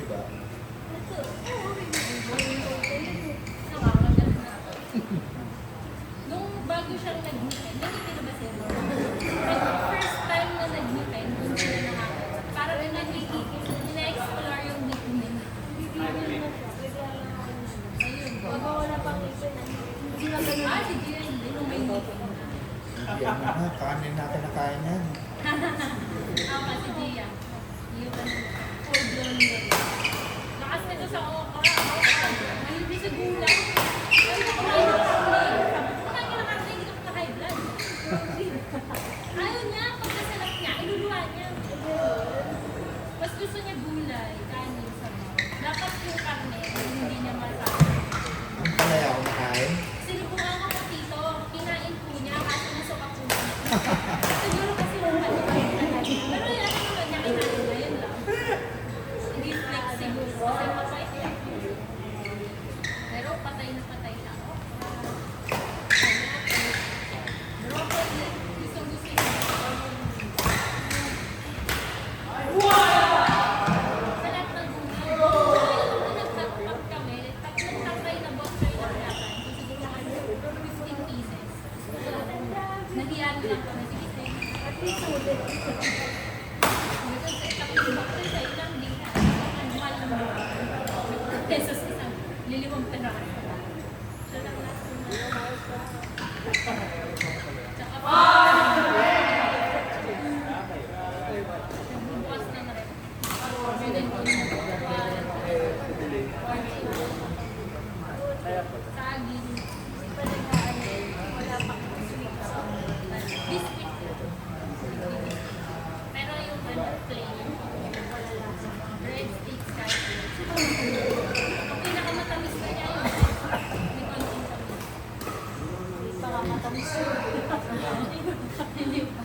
ba? Nung bago siyang nag-weekend, nag-weekend na ba siya? First time na nag-weekend, dun sila nakakita. Parang ina-explore yung weekend. Ayun. Wala pang ipin. Hindi na ganun. Si Gia hindi. Nung may weekend na. Hindi na, kanin natin na kain yan. Tama si Gia. Yung full blown yun. Lakas nito sa okra. Hindi sa gulay. Ayaw niya, pagkasalap niya, iluluwa niya. Mas gusto niya gulay, kanin sa mga. Dapat yung karne, hindi niya masama. Ang palaya ako nakain. Sinubukan ko po dito, kinain po niya, kaso nasuka po niya. Siguro kasi mabalik talaga. Pero yan naman niya, kinain na yun lang. Hindi flexible. Kasi mabait yan. Pero patay na patay na ako. Broccoli, gusto niya. Sa lahat ng gulay. Kaya nagtatapag kami, tatlong takay na box kayo naglatan. So siguro mga 15 pieces. Nahiyan lang kami. Sige, sige. At least ulit. Tatlong box kayo sa ilang din. Ang mahal na mga pesos isang liliwang pera. Siya lang last Tsaka pa. Bukas na na rin. Pwede ko saging. Wala pang sweet. Biscuit. Pero yung plain, Wala lasa. breadsticks kahit. Ang pinakamatamis na niya yung may konting tamis. Hindi pa nga matamis. Hindi pa. Hindi pa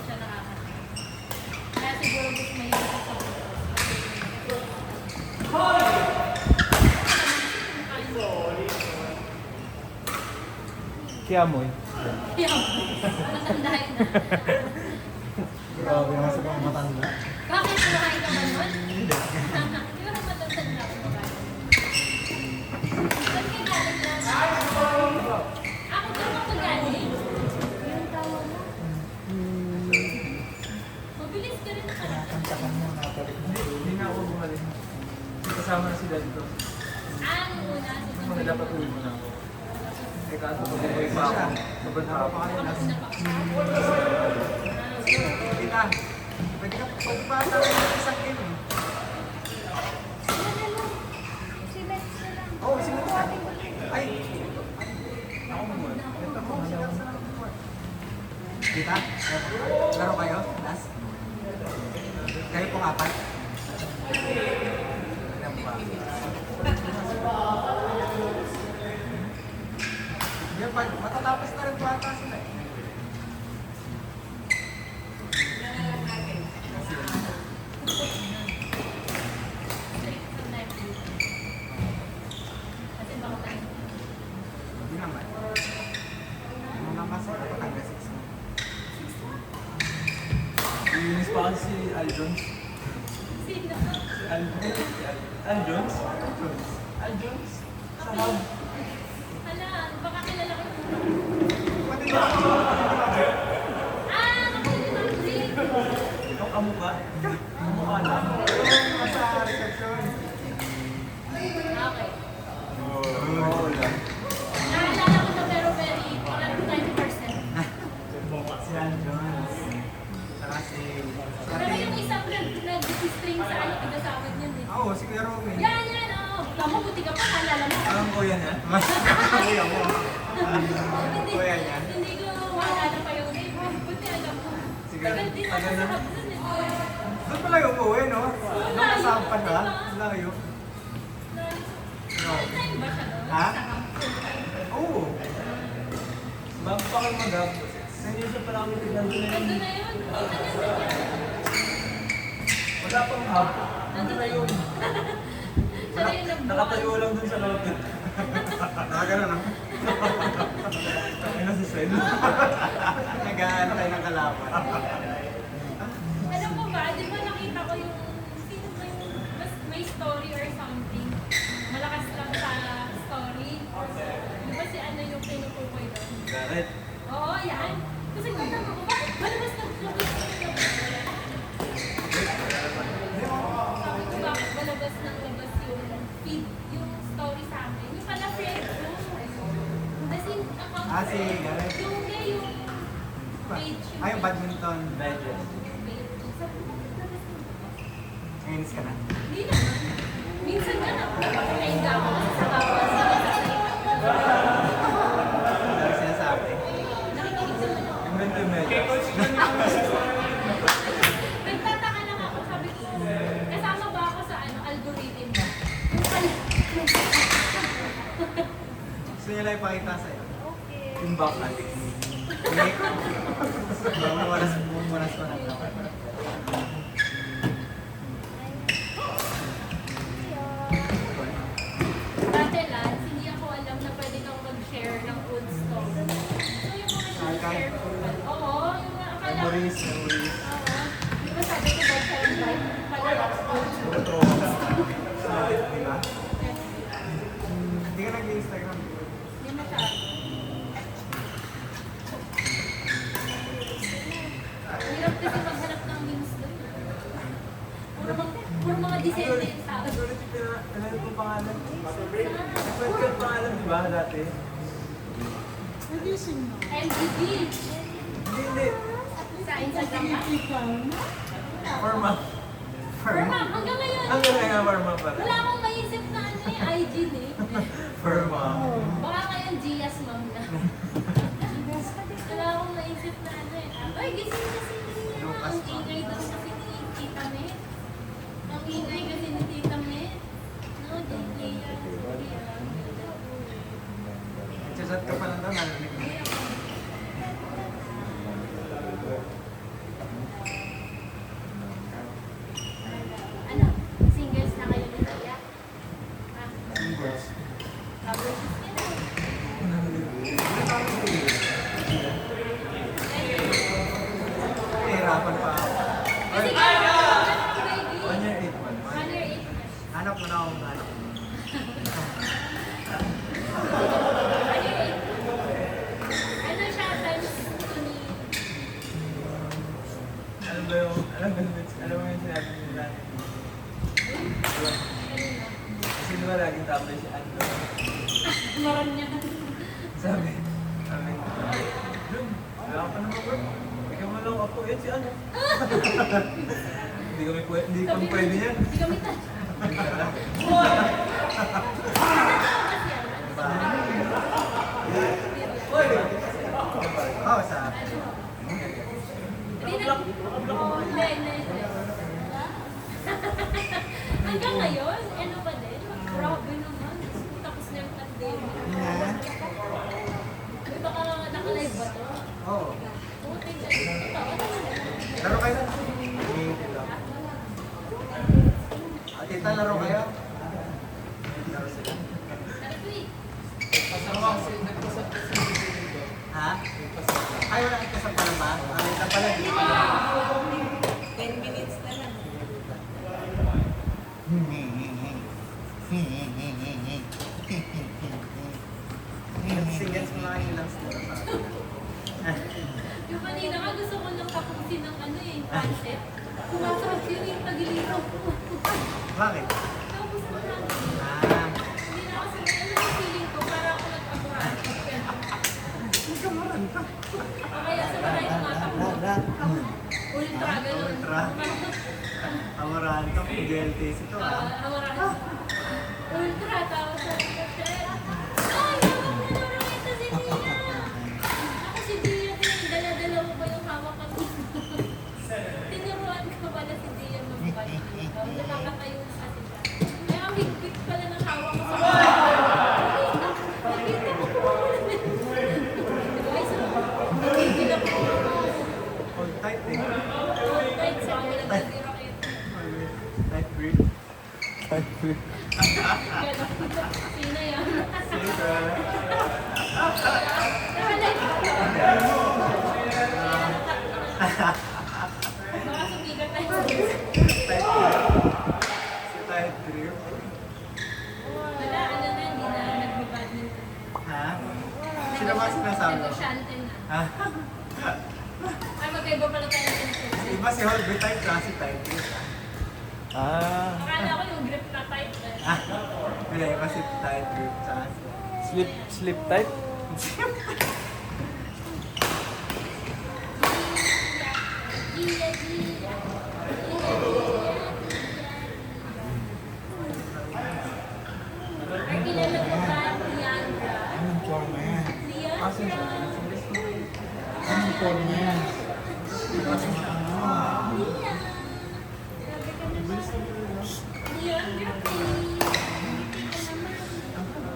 siya nakakatawa. Kaya siguro gusto mo yung Kaya mo eh. Matandahin na. Grabe naman sa mga matanda. Bakit kumakain ka man nun? Di ba matanda na kumakain? Saan kayo galing lang? Ako doon ako galing. Yung tawa mo. Mabilis ka rin nakarating. Kantakan mo, napalik mo. Hindi na ako bumalik. Kasama na sila dito. Ang una, Mga dapat uwi mo na ako. Eh kaso pag umuwi pa ako, sobrang harap pa kayo. tapos na pa. Kita, pwede pa tayo ng isang game. Sila na lang. Si Bex na lang. Oo, sige. Kuhatin mo lang. Ay! Ako mo. Ito po, sila sa Kita? Laro kayo? Last? Kayo pong apat? Alam ba? Yan pa, matatapos na rin bata sila eh. Kasi baka tayo. Hindi naman. Ano naman sa kapatanga 6 mo? Iinis pa kasi si Al Jones. Sino? Si Al Jones? Al Jones? Sa hub. Hala, baka kilala ko. Pati na ako. Kapatid ni Martin. Ikaw kamukha? Kamukha na. Sa reception. Okay. Oo lang. Naalala ko na pero very, parang 90%. Si Al Jones. Saka si... Pero yung isang nag-string sa ano, pinasawad yun eh. Oo, si Kuya Romy. Yan, yan, oo. Tama, buti ka pa, naalala mo. Alam ko yan yan. Kuya mo. Hindi, Kuya niya. hindi ko maalala pa yung name. Buti alam mo. Sige, Tagal din ako tagal sa na. hub nun eh. Doon pala yung umuwi, no? Nakasama pa siya. Layo. Full time ba siya doon? Ha? Sa camp, full time. Oo. Bago pa kayo mag-up. Seryoso pala kami tignan doon Nandun na yun. Kita niya sa niya. Wala pang hub. Nandun na yun. Siya na yung nagbuwan. Nakatayo lang dun sa lobby. Nakagano na. Ay na si Sven. Nag-ano kayo ng kalaban. Alam mo ba, di ba nakita ko yung, sino ba yung story or something. Malakas lang sa story. Di ba si ano yung pinutukoy doon? Garrett. Oo, yan. Kasi natanong ko, bakit malabas naglabas sabi ko, bakit malabas naglabas yung feed, yung story sa akin. Yung pala friend ko. As in, account Ah, si Garrett. yung page. Ay, yung badminton. Digest. Page. Sabi ko, bakit labas naglabas? Nainis ka na. Hindi naman. Minsan nga na, napapakainga ako kasi sa bawal sa Dahil sinasabi. nakikinig naman ako. Inventive measures. Nagtataka lang ako, sabi ko, kasama ba ako sa ano, algorithm ba? Gusto niya lang ipakita sa'yo. Okay. Yung back natin. Hindi ko. Bumunas ko na. Dati lang, hindi ako alam na pwede kang mag-share ng old story. So yung mga share ko, oo, yung mga akala ko, Memories. oo. Di ba sabi ko ba sa live, pala old Di ba? Hindi ka nag-Instagram. Hindi masyado. Hirap kasi maghanap ng memes doon. Puro mga disente yung tao. Ano yung pangalan? Pwede yung pangalan, di ba, dati? MGB. Hindi. Sa Instagram ba? Forma. Firma, hanggang ngayon. Hanggang ngayon, forma pa. Wala akong maisip na ano eh, IG eh. Forma. Baka ngayon Gias ma'am na. Wala akong maisip na ano eh. Ay, gising kasi niya. Ang ingay daw kasi ni Tita Met. Ang ingay kasi ni Tita Met. No, JK yan. Sorry ah. Chat ka pa lang daw, narinig mo. Ano? Singles na kayo ni Tia? Ah, Singles. cover sheets ka na. Nahihirapan pa ako. Kasi kaya ako baby. 1 year, 8 months. 1 year 8 months. Hanap mo na akong hanap. 1 year 8 months. Ano siya, times 2 ni... Ano ba yung, alam mo yung sinabi nila? Kanina. Kasi di ba laging tablet si Ando? Maran niya. Sabi, Jun, wala ka naman bro. Bigyan mo lang ako, yan si ano. Hindi kami pwede, hindi kami pwede yan. Hindi kami ta. Oo, sa akin. Hindi na. Hindi. Hanggang ngayon, ano ba din? Grabe naman. Tapos na yung pandemic. Nga. Uy, baka naka-live ba to? Oo. Putik na. Laro kayo? Hindi lang. Ah, tita, laro kayo? Laro sila. Ha? Ay, wala kang kasap pa na ba? Ah, ito pala. 10 minutes na lang. Singles mo lang yung ilang sila sa akin. Yung kanina nga gusto ko nang tapusin ng ano eh, concept. Sumasarap yun yung tagiliran ko. Bakit? Tapos na lang. Ah, Hindi na kasi ano yung feeling ko, para ako nag-abroad. kamaran ka. O kaya sa mga yung matakbo. Ultra, ganun. Ultra. Amaran ka, PGLTC to ah. Awaran. Ultra, tapos sabi ko, "Sir, ay, hawak na daw lang ito si Dia." Ako si Dia din, dala-dala mo ba yung hawak ko? Tinuruan ko pala si Dia mag-bike. Nakakatayo na kasi siya. Kaya ang higpit pala ng hawak ko sa nakita ko po. Ay, so, nakikita ko po. Hold tight eh. Right, so, ang nagtitira kayo. Tight grip. Tight grip. Sino yan? Sige, Baka sumigat tayo. tight grip. Si tight grip. kasi tight grip. Ah, Akala ko yung grip na tight na. Hindi, kasi tight grip. Tsaka slip type? Gia, Gia. Ay, kilala ko ba? Leandra. Anong forma yan? Leandra. Anong forma yan? Leandra Page.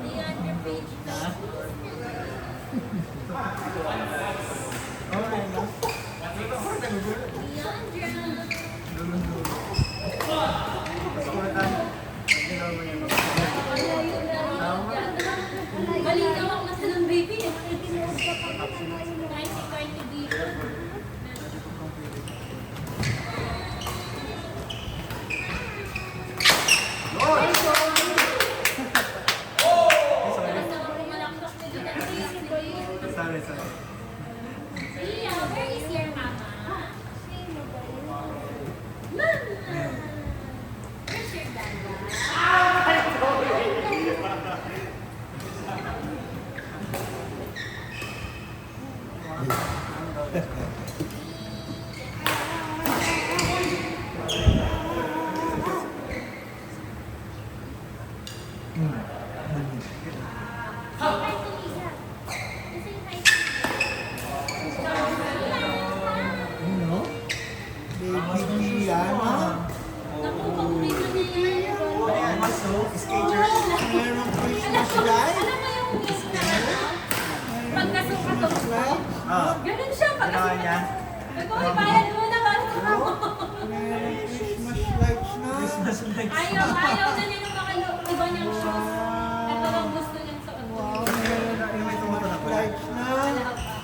Leandra Page. Malinaw ang mata ng baby. Kahit dito. sorry. Tia, where is your mama? Mama! Where's your dada? Say hi to Lisa. Say hi to Ano? Baby Diana? Naku, paborito niya yan. Skaters. Merong Christmas light? Alam mo yung pagkasukat ko. Ganun siya, Ginawa niya? Nag-uwi, bayad muna para tumamo. Merong Christmas lights na? Ayaw na niya ng mga iba niyang shoes. Ito lang gusto niyang suot. Wow, merong Christmas lights na?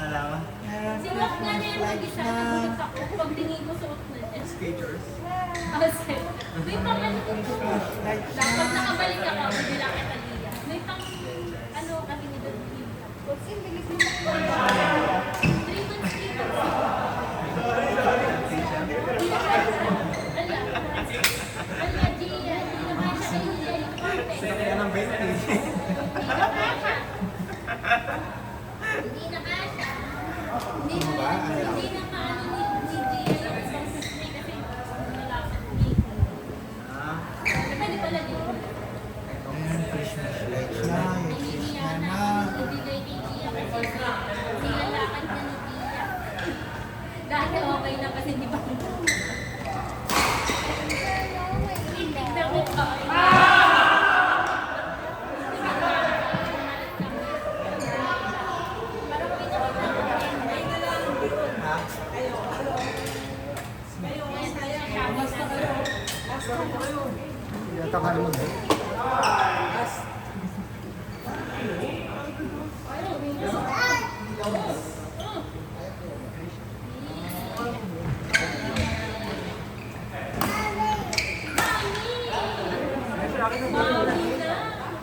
Alam mo? Merong Sinuot nga niya yung Christmas mag-isa. lights na? Nagulat ako. Pag tingin ko, suot na niya. Skaters. Kasi, may pang ano ito. Lights Dapat na? nakabalik ako. Hindi lang kita liya. May pang, ano, kasi ni Don Kim. 3 months dito. Ala, Gia, hindi naman siya kay Gia yung perfect. Sige kaya ng 20. Hindi na kasha. Hindi Ano na ba? hindi na maano ni Gia yung isang sister kasi wala siyang cake. Pwede pala din. Merong Christmas lights na? Yung Nahihiya Christmas na na? ibigay kay Gia kasi nilalakad na ni Gia. Dahil okay na kasi di ba? Tignan mo pa. Yata ka naman eh. Mami na.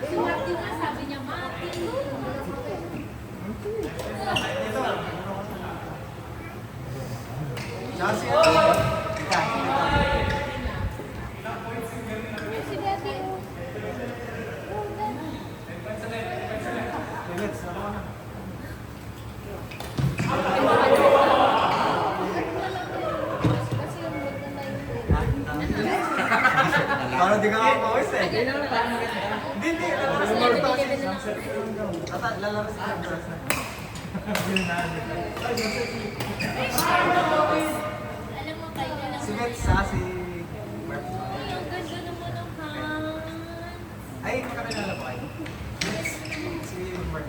Si Martin nga sabi niya, Mati. Tsaka si ano? Ika. Si Daddy, Limits. Ako na. kasi yung mood na Parang di ka makapawis eh. Hindi. Lalaro si Kansas na. Alam mo kayo na lang. Si Mets sa si Mark. Uy, ang ganda naman ng hands. Ay, makakilala ba kayo? Si Mark.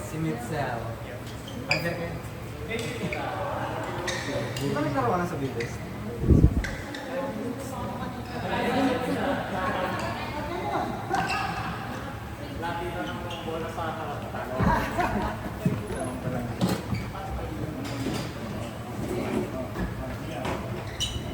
Si Mitzel. Under kayo. Di ba naglaro ka na sa Bibes? Lagi na ng bola sa harap.